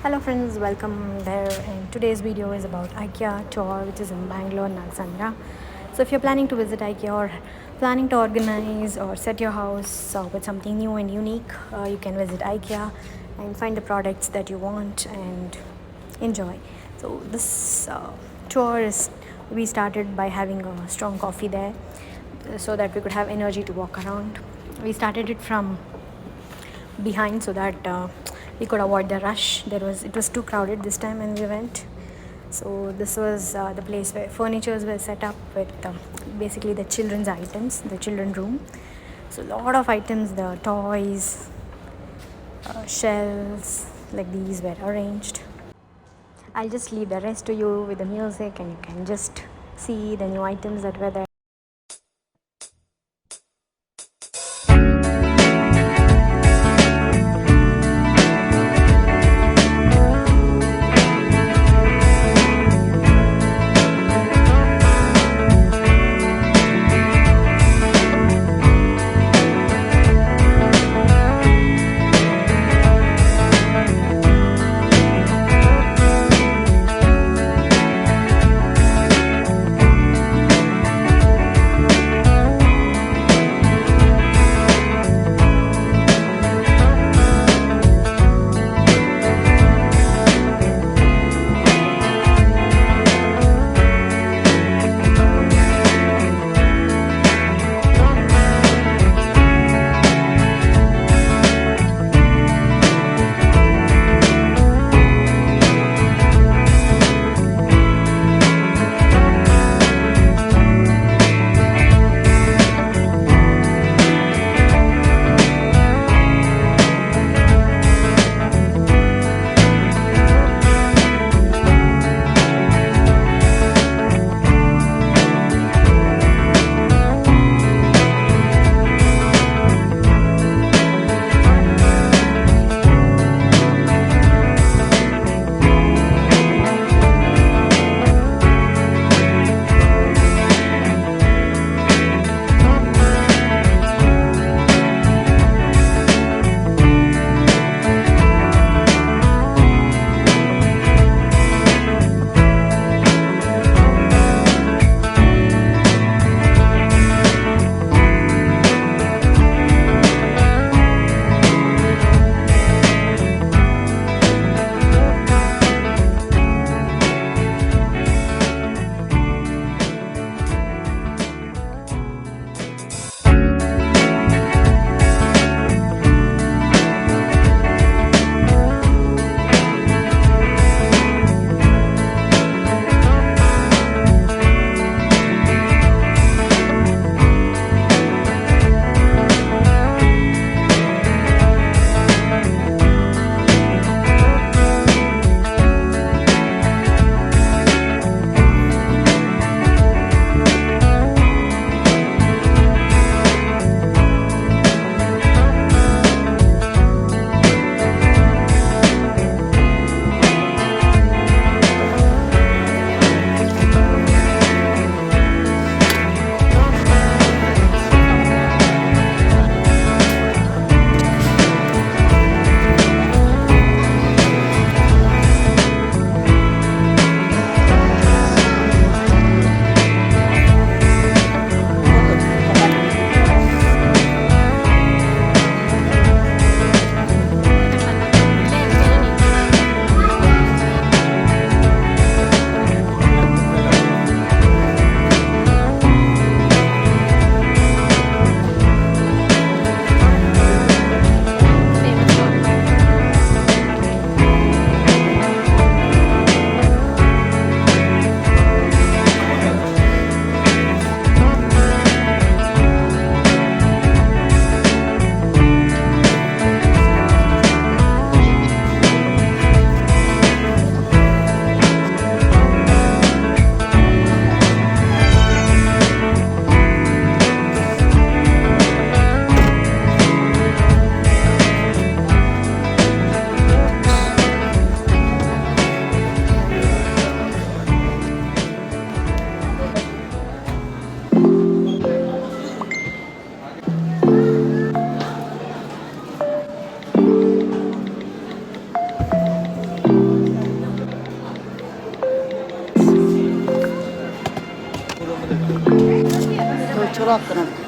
Hello friends, welcome there, and today's video is about IKEA tour which is in Bangalore, Nagsandra. So if you're planning to visit IKEA or planning to organize or set your house with something new and unique, you can visit IKEA and find the products that you want and enjoy. So this tour is we started by having a strong coffee there so that we could have energy to walk around. We started it from behind so that we could avoid the rush. It was too crowded this time when we went. So this was the place where furnitures were set up with basically the children's items, the children room. So a lot of items, the toys, shelves like these were arranged. I'll just leave the rest to you with the music, and you can just see the new items that were there. చలో వస్తున్నాడు